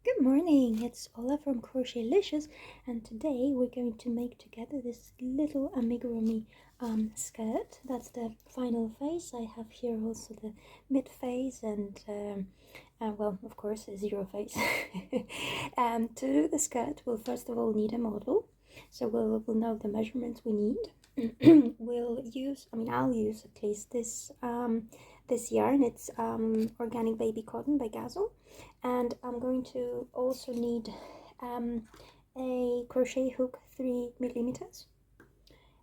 Good morning, it's Ola from Crochetylicious, and today we're going to make together this little amigurumi skirt. That's the final phase. I have here also the mid phase and well, of course, a zero phase. To do the skirt, we'll first of all need a model, so we'll know the measurements we need. I'll use at least this yarn. It's organic baby cotton by Gazel, and I'm going to also need a crochet hook 3mm,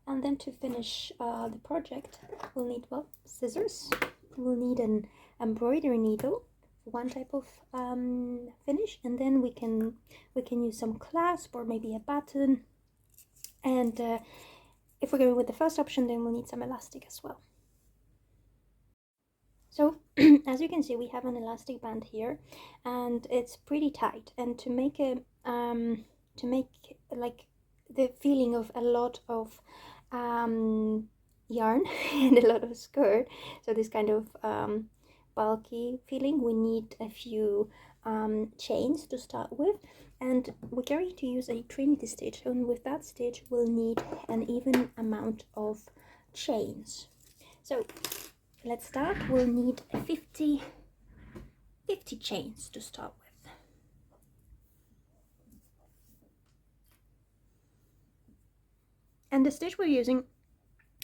and then to finish the project we'll need scissors, we'll need an embroidery needle, one type of finish, and then we can use some clasp or maybe a button, and if we're going with the first option then we'll need some elastic as well. So as you can see, we have an elastic band here and it's pretty tight, and to make like the feeling of a lot of yarn and a lot of skirt, so this kind of bulky feeling, we need a few chains to start with, and we're going to use a trinity stitch, and with that stitch we'll need an even amount of chains. So let's start. We'll need 50 chains to start with. And the stitch we're using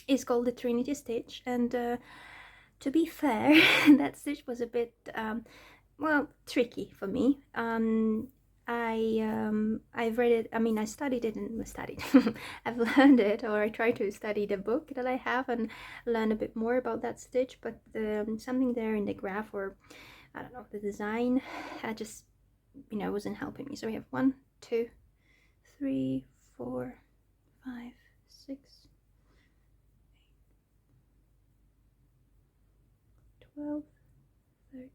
is called the trinity stitch, and to be fair, that stitch was a bit well, tricky for me. I've read it, I studied it and studied. I've learned it, or I tried to study the book that I have and learn a bit more about that stitch, but something there in the graph, or I don't know, the design, I just, wasn't helping me. So we have 1, 2, 3, 4, 5, 6, 12, 13.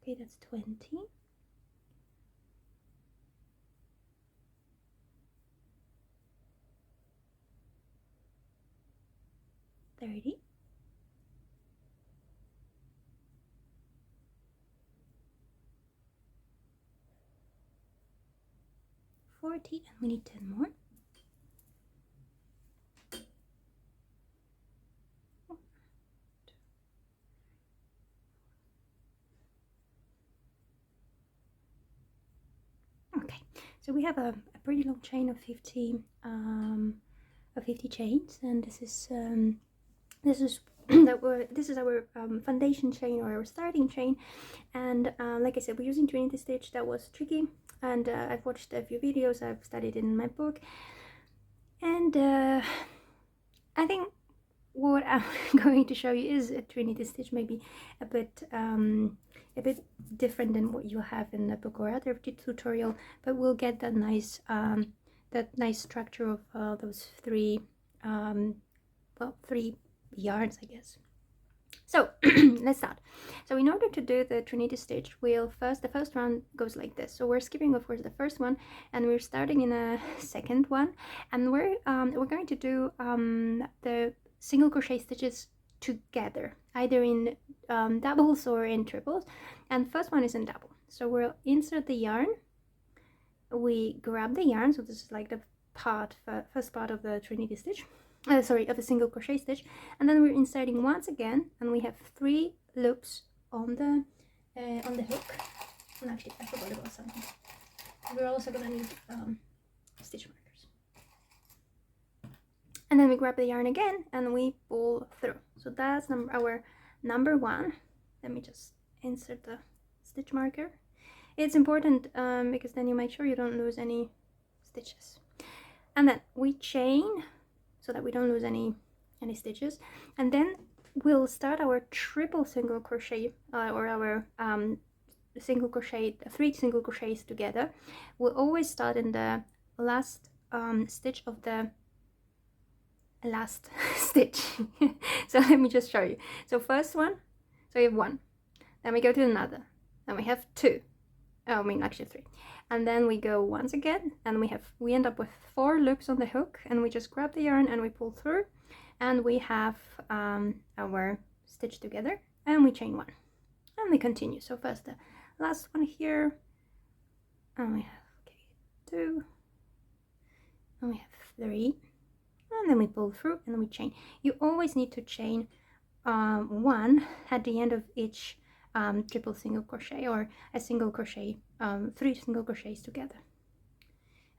Okay, that's 20. 30. 40, and we need 10 more. Okay, so we have a pretty long chain of 50 chains, and this is this is our foundation chain, or our starting chain. And like I said, we're using trinity stitch. That was tricky, and I've watched a few videos, I've studied in my book, and I think what I'm going to show you is a trinity stitch, maybe a bit different than what you have in the book or other tutorial, but we'll get that nice structure of those three yarns, I guess. So let's start. So in order to do the trinity stitch, the first round goes like this. So we're skipping, of course, the first one, and we're starting in a second one, and we're going to do the single crochet stitches together, either in doubles or in triples, and first one is in double. So we'll insert the yarn, we grab the yarn, so this is like the first part of the trinity stitch, of a single crochet stitch, and then we're inserting once again, and we have 3 loops on the hook. And actually, I forgot about something. We're also gonna need stitch markers. And then we grab the yarn again and we pull through. So that's our number 1. Let me just insert the stitch marker. It's important because then you make sure you don't lose any stitches. And then we chain so that we don't lose any stitches, and then we'll start our triple single crochet, or our single crochet, 3 single crochets together. We'll always start in the last stitch of the last stitch. So let me just show you. So first one, so we have 1, then we go to another, then we have 2, actually 3, and then we go once again, and we end up with 4 loops on the hook, and we just grab the yarn and we pull through, and we have our stitch together, and we chain 1, and we continue. So first the last one here, and we have 2, and we have 3, and then we pull through and we chain. You always need to chain 1 at the end of each triple single crochet, or a single crochet, 3 single crochets together.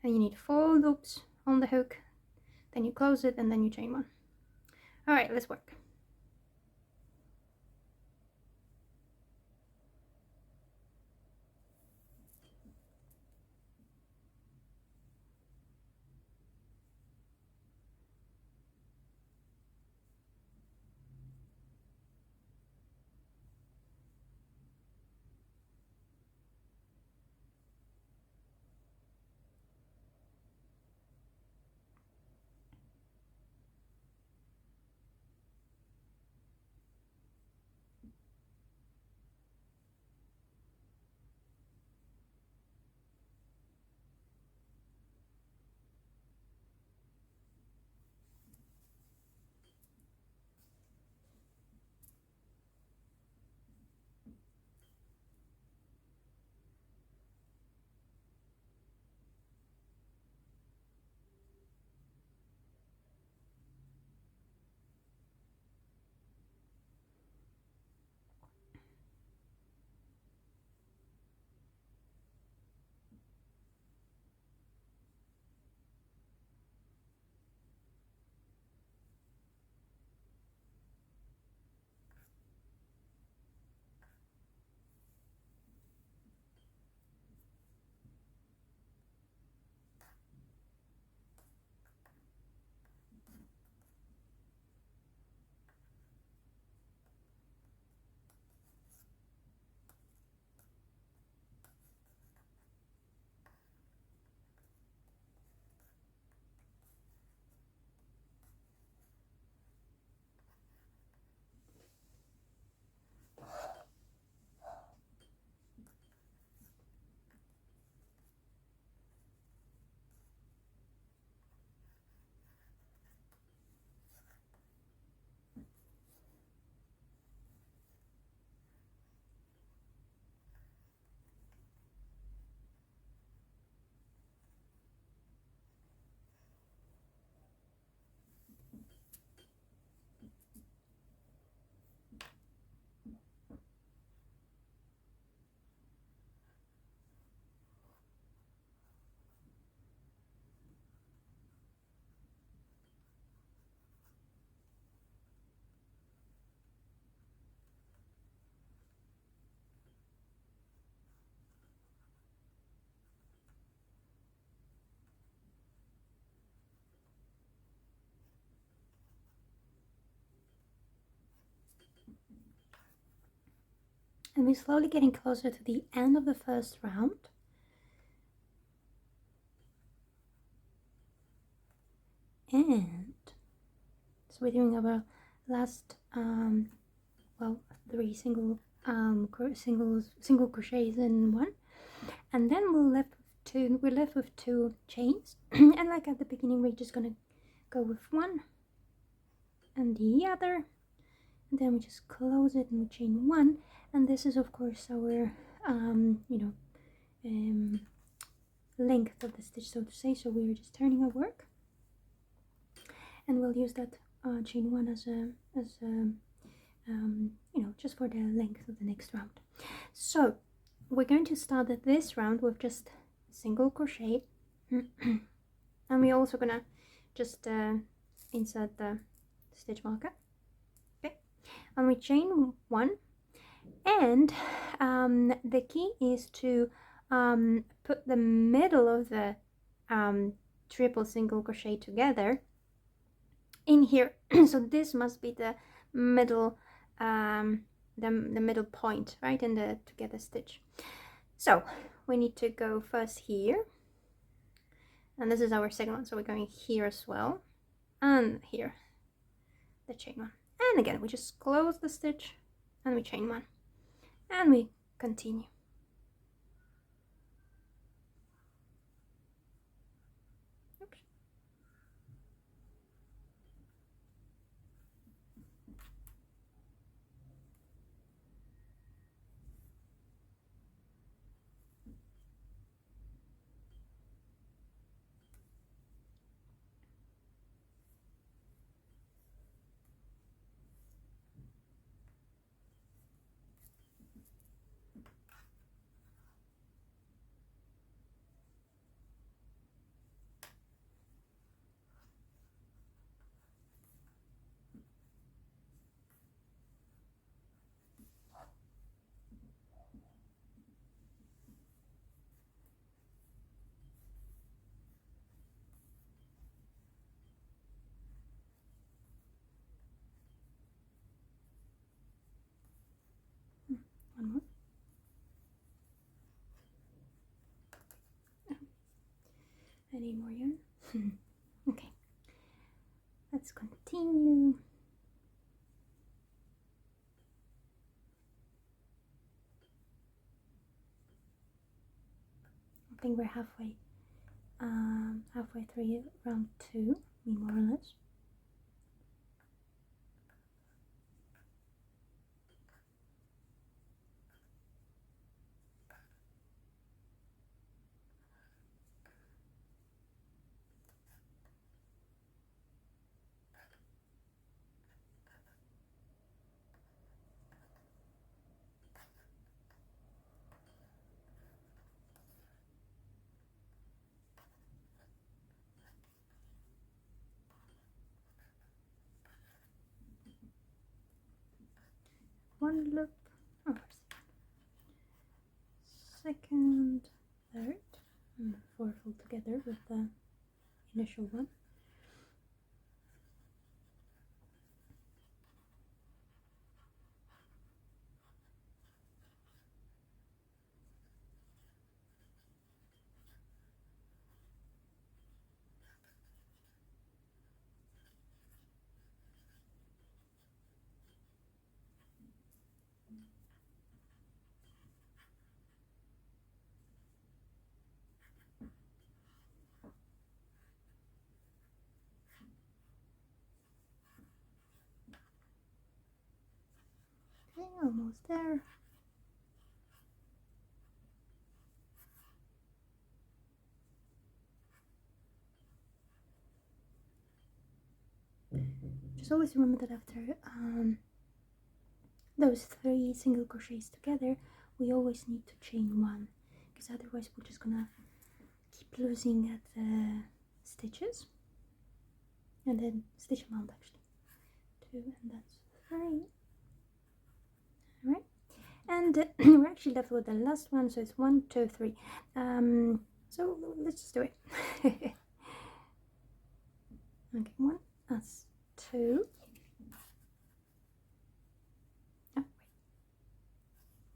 And you need 4 loops on the hook, then you close it, and then you chain 1. All right, let's work. And we're slowly getting closer to the end of the first round. And so we're doing our last, well, 3 single crochets in one, and then we're left with 2 chains. And like at the beginning, we're just gonna go with 1 and the other, and then we just close it and we chain 1. And this is of course our length of the stitch, so to say. So we're just turning our work, and we'll use that chain 1 as a just for the length of the next round. So we're going to start this round with just single crochet, and we're also gonna just insert the stitch marker. Okay, and we chain 1, and the key is to put the middle of the triple single crochet together in here. So this must be the middle, the middle point, right, in the together stitch. So we need to go first here, and this is our second one, so we're going here as well, and here the chain 1, and again we just close the stitch and we chain 1, and we continue. Any more yarn? Okay, let's continue. I think we're halfway through round 2, more or less. One loop, oh, second, third, and fourth all together with the initial one. Okay, almost there. Just always remember that after those 3 single crochets together, we always need to chain 1, because otherwise we're just gonna keep losing at the stitches, and then stitch amount actually 2, and that's 3. Alright, and we're actually left with the last one, so it's 1, 2, 3. So let's just do it. Okay, 1, that's 2. Oh, wait.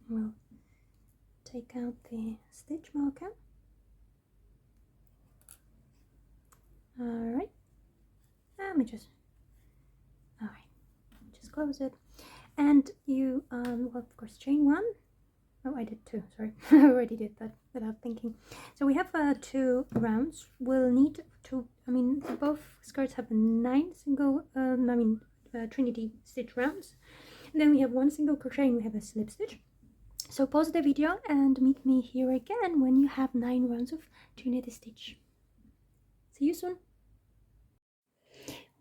We'll take out the stitch marker. Alright, let me just, alright, just close it, and you well, of course chain 1. Oh, I did 2, sorry. I already did that without thinking. So we have 2 rounds. We'll need to, both skirts have 9 single trinity stitch rounds, and then we have 1 single crochet and we have a slip stitch. So pause the video and meet me here again when you have 9 rounds of trinity stitch. See you soon.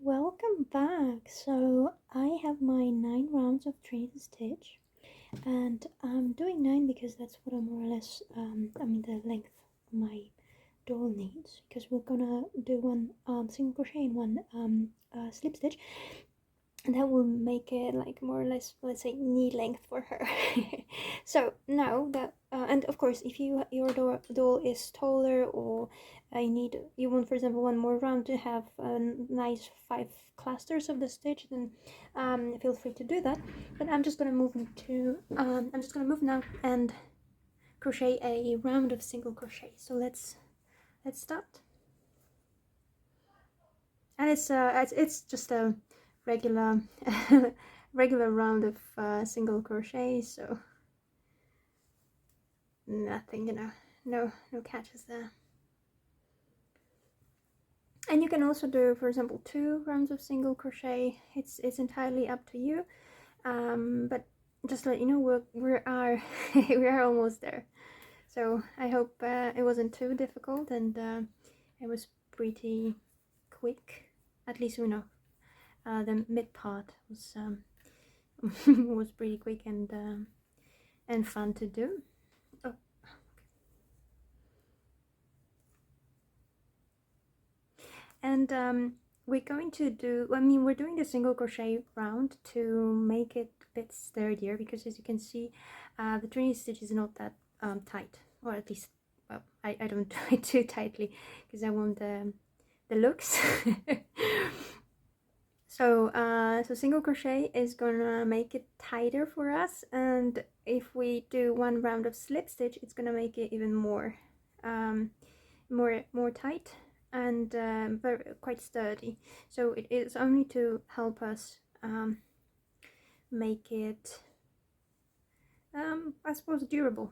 Welcome back. So I have my 9 rounds of trinity stitch, and I'm doing 9 because that's what I more or less the length my doll needs, because we're gonna do 1 single crochet and 1 slip stitch, and that will make it like more or less, let's say, knee length for her. So now that and of course if your doll is taller, or you want, for example, 1 more round to have a nice 5 clusters of the stitch, then feel free to do that. But I'm just gonna move now and crochet a round of single crochet. So let's start. And it's just a regular regular round of single crochet, so nothing, no catches there. And you can also do, for example, 2 rounds of single crochet. It's entirely up to you, but just to let you know, we are we are almost there. So I hope it wasn't too difficult, and it was pretty quick. At least the mid part was was pretty quick and fun to do. Oh. And we're going to do, we're doing the single crochet round to make it a bit sturdier, because as you can see, the trinity stitch is not that tight, or at least, well, I don't do it too tightly because I want the looks. So single crochet is gonna make it tighter for us, and if we do 1 round of slip stitch, it's gonna make it even more more tight. and quite sturdy. So it is only to help us make it, I suppose, durable.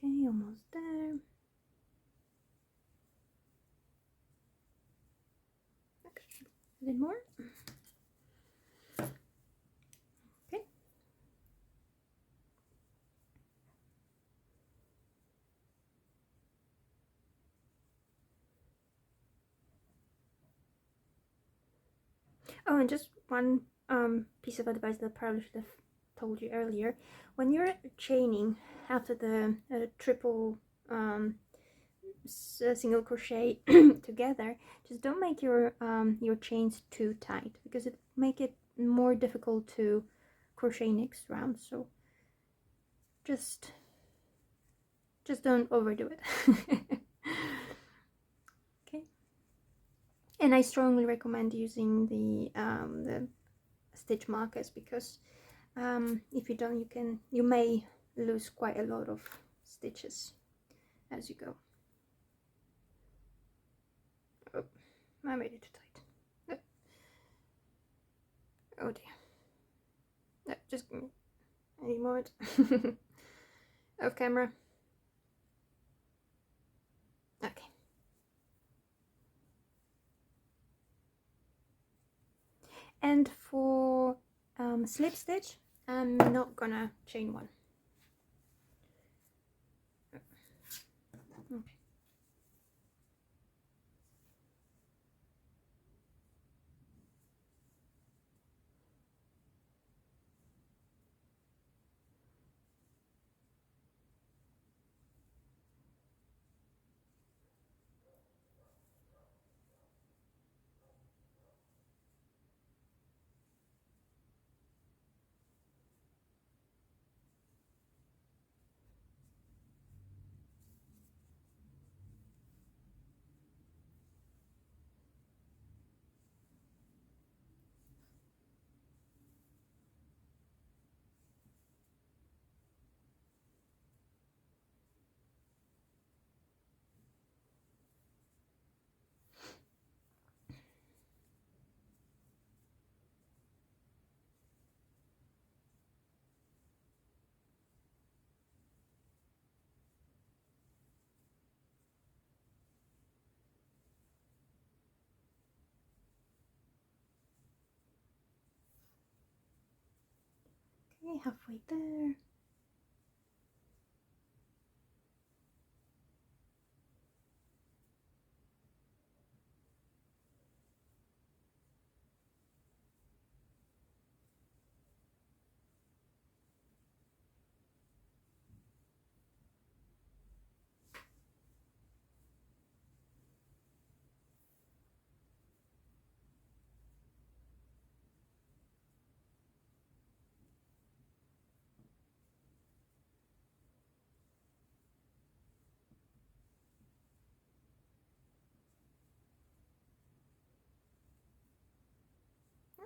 Okay, almost there. A bit more. Okay. Oh, and just one piece of advice that I probably should have told you earlier. When you're chaining after the triple single crochet together, just don't make your chains too tight, because it make it more difficult to crochet next round. So just don't overdo it. Okay. And I strongly recommend using the stitch markers, because if you don't, you may lose quite a lot of stitches as you go. Oh, I made it too tight. Oh dear. No, just give me any moment. Off camera. Okay. And for slip stitch, I'm not gonna chain one. Okay. Okay, halfway there.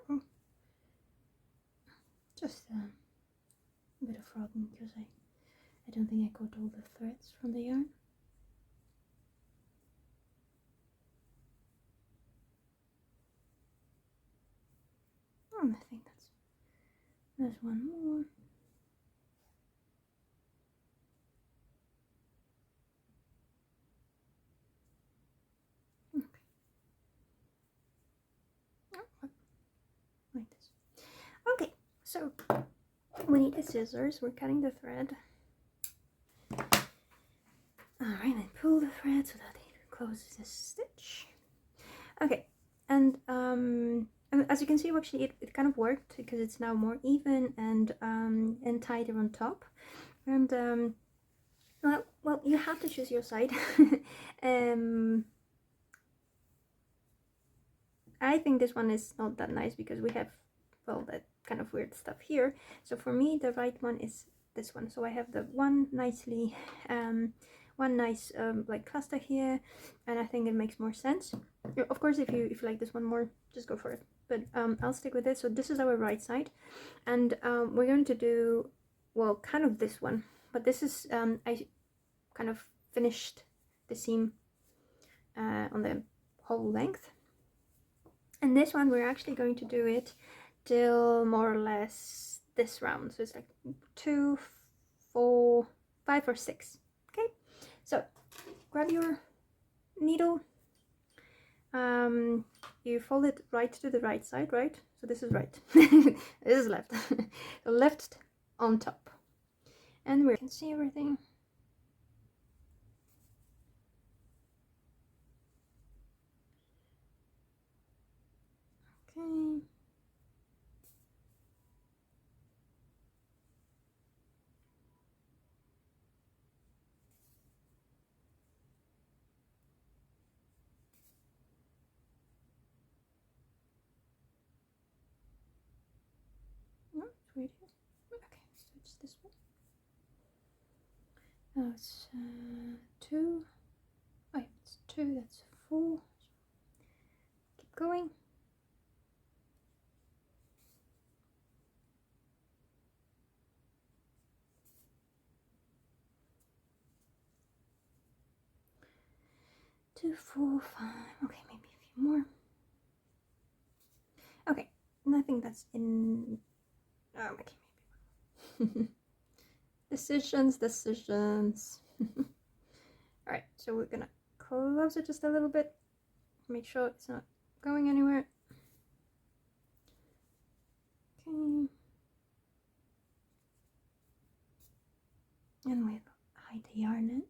Oh, just a bit of frogging, because I don't think I got all the threads from the yarn. I think there's one more. Okay. Oh, like this. Okay, so we need the scissors. We're cutting the thread. Alright, and pull the thread so that it closes the stitch. Okay, and as you can see, actually it kind of worked, because it's now more even and tighter on top. And well, you have to choose your side. I think this one is not that nice, because we have, well, that kind of weird stuff here. So for me, the right one is this one. So I have the one nice like cluster here, and I think it makes more sense. Of course, if you like this one more, just go for it. But I'll stick with this. So this is our right side, and we're going to do, well, kind of this one. but this is I kind of finished the seam on the whole length, and this one we're actually going to do it till more or less this round, so it's like 2, 4, 5 or 6. Okay, so grab your needle, you fold it right to the right side, right? So this is right. This is left. So left on top, and we can see everything. Okay. No, it's right here. Okay, so it's this one. Now it's 2. Oh, it's 2. That's 4. Keep going. Two, 4, 5. Okay, maybe a few more. Okay, and I think that's in. Oh, okay, maybe. Decisions. All right, so we're gonna close it just a little bit. Make sure it's not going anywhere. Okay. And we hide the yarn end.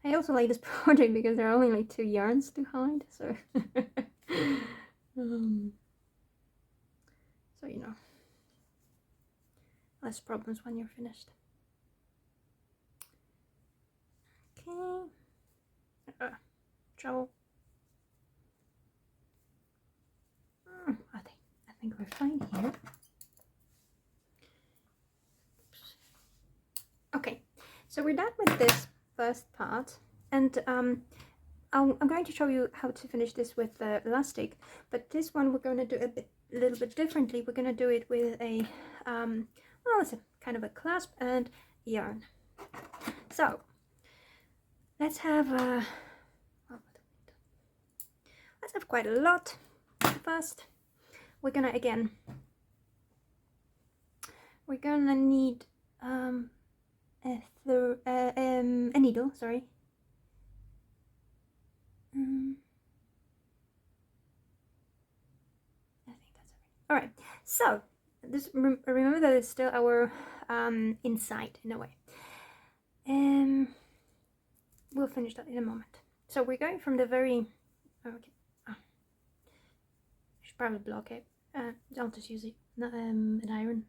I also like this project because there are only like 2 yarns to hide, so so you know, less problems when you're finished. Okay. Trouble. I think we're fine here. Oops. Okay, so we're done with this first part, and I'm going to show you how to finish this with the elastic, but this one we're going to do a little bit differently. We're going to do it with a well, it's a kind of a clasp and yarn. So let's have quite a lot first. We're gonna need a needle, sorry. I think that's everything. All right, so this remember that it's still our inside in a way. We'll finish that in a moment. So we're going from the very okay. I should probably block it. I'll just use it an iron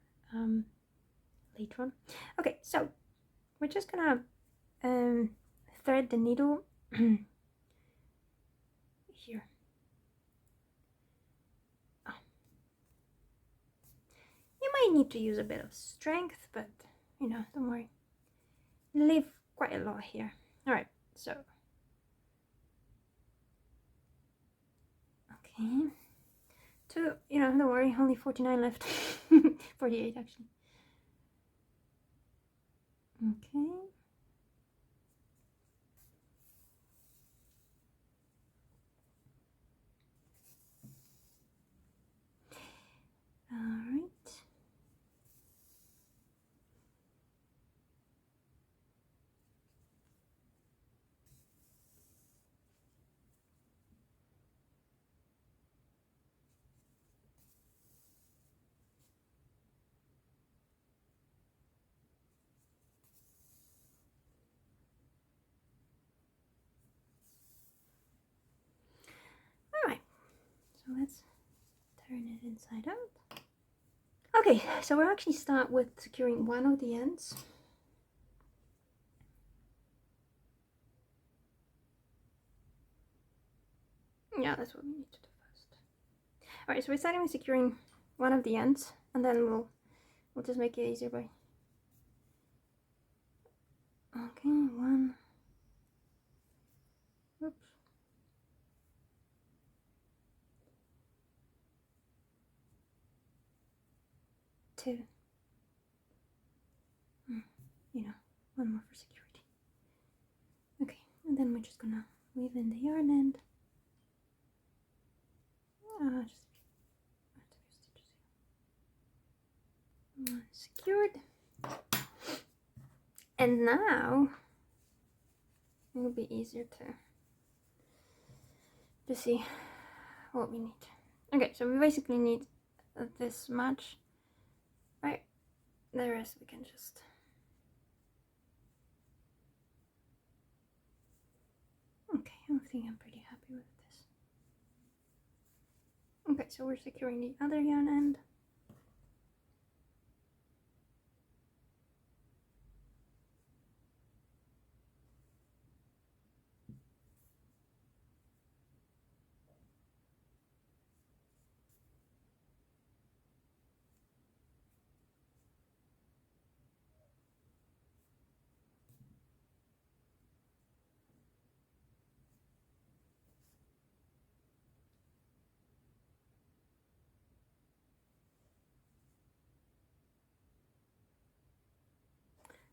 later on. Okay, so we're just gonna thread the needle here. Oh. You might need to use a bit of strength, but you know, don't worry. Leave quite a lot here. All right, so okay. You know, don't worry, only 49 left. 48 actually. Okay. All right. All right. So let's turn it inside out. Okay, so we'll actually start with securing one of the ends. Yeah, that's what we need to do first. All right, so we're starting with securing one of the ends, and then we'll just make it easier by. Okay, 1. Oops. 2. You know, one more for security. Okay, and then we're just gonna weave in the yarn end. Just secured. And now it will be easier to see what we need. Okay, so we basically need this much, right? The rest we can just okay, I think I'm pretty happy with this. Okay, so we're securing the other yarn end.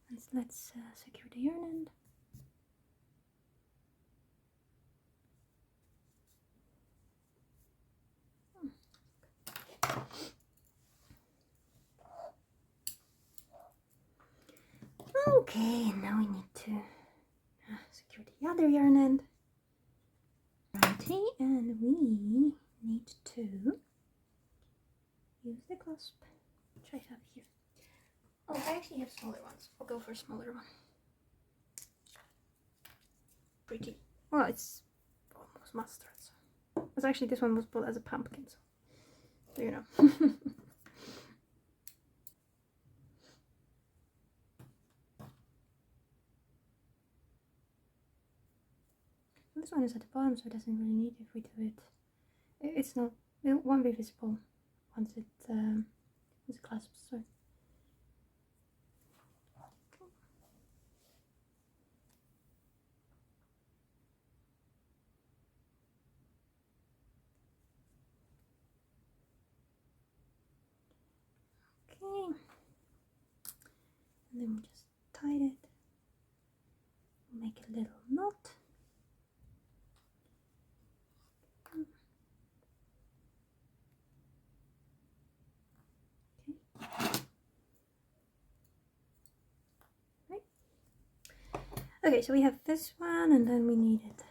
And let's secure the yarn end. Okay, now we need to secure the other yarn end. Righty, and we need to use the clasp, which I have here. Oh, I actually have smaller ones. I'll go for a smaller one. Pretty. Well, it's almost mustard. So. It's actually, this one was bought as a pumpkin, so you know. This one is at the bottom, so it doesn't really need if we do it. It's not. It won't be visible once it clasps. So. Okay, and then we just tied it. Make a little knot. Okay, so we have this one, and then we need it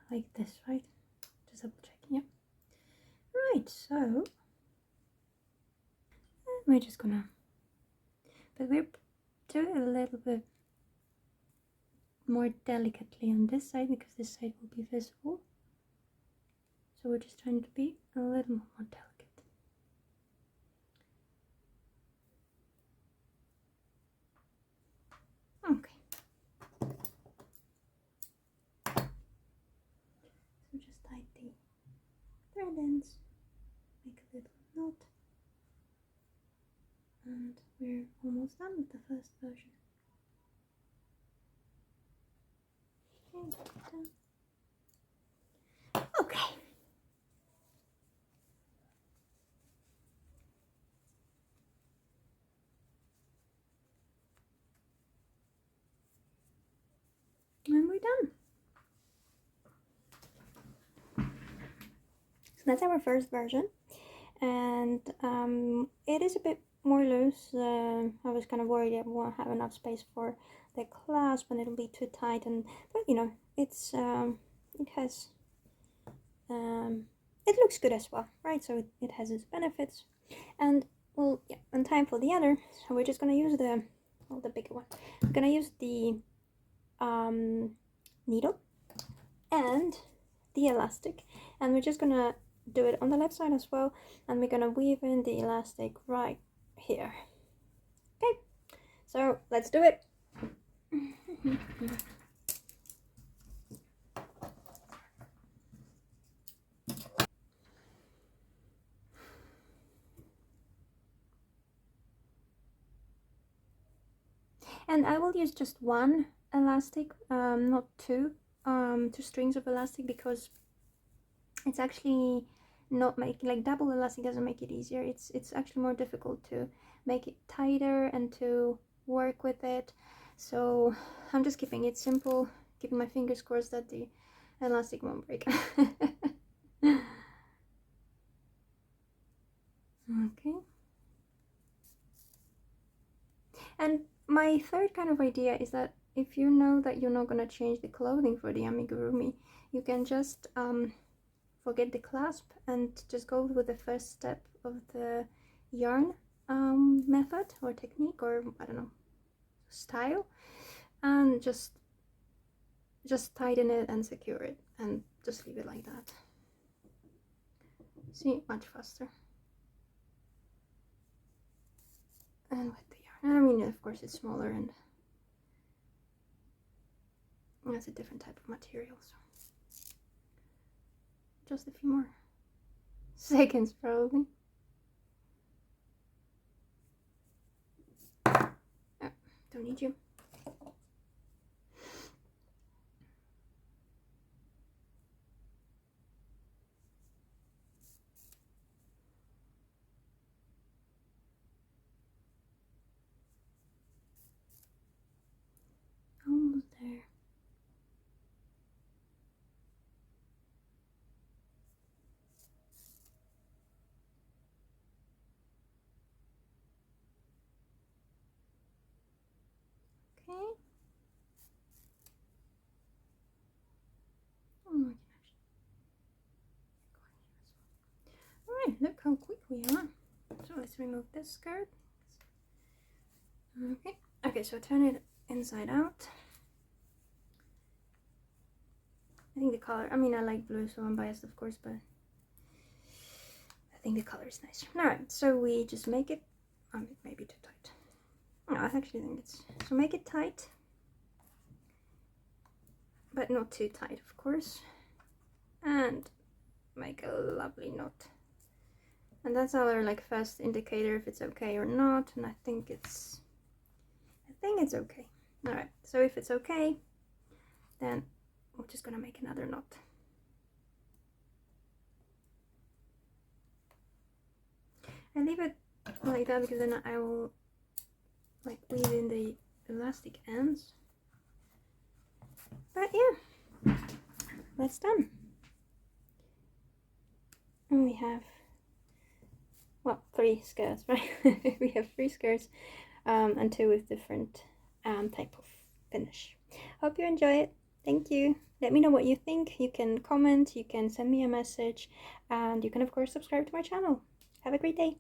like this, right? Just double checking, yeah. Right, so we're just gonna, but we're doing a little bit more delicately on this side because this side will be visible. So we're just trying to be a little more delicate. Okay. So just tie the thread ends, make a little knot, and we're almost done with the first version. Okay. And we're done. So that's our first version, and it is a bit more loose. I was kind of worried I won't have enough space for the clasp and it'll be too tight, and but you know, it's it has it looks good as well, right? So it has its benefits. And well, yeah, and time for the other. So we're just gonna use the bigger one. We're gonna use the needle and the elastic, and we're just gonna do it on the left side as well, and we're gonna weave in the elastic right here. Okay, so let's do it. And I will use just one elastic, not two strings of elastic, because it's actually not making, like, double elastic doesn't make it easier. It's actually more difficult to make it tighter and to work with it. So I'm just keeping it simple, keeping my fingers crossed that the elastic won't break. Okay. And my third kind of idea is that if you know that you're not going to change the clothing for the amigurumi, you can just forget the clasp and just go with the first step of the yarn method or technique, or I don't know, style, and just tighten it and secure it and just leave it like that. See, much faster. And with the yarn, I mean, of course it's smaller and it's a different type of material, so just a few more seconds probably. Oh, don't need you. Almost there. Okay. Oh my gosh. Alright, look how quick we are. So let's remove this skirt. Okay. Okay, so turn it inside out. I think the color, I mean, I like blue, so I'm biased, of course, but I think the color is nice. Alright, so we just make it, maybe too tight. No, I actually think it's, so make it tight, but not too tight, of course. And make a lovely knot. And that's our like first indicator if it's okay or not, and I think it's okay. Alright, so if it's okay, then we're just gonna make another knot. And leave it like that because then I will like weave in the elastic ends. But yeah, that's done. And we have, well, 3 skirts, right? We have 3 skirts and 2 with different type of finish. Hope you enjoy it. Thank you. Let me know what you think. You can comment, you can send me a message, and you can of course subscribe to my channel. Have a great day.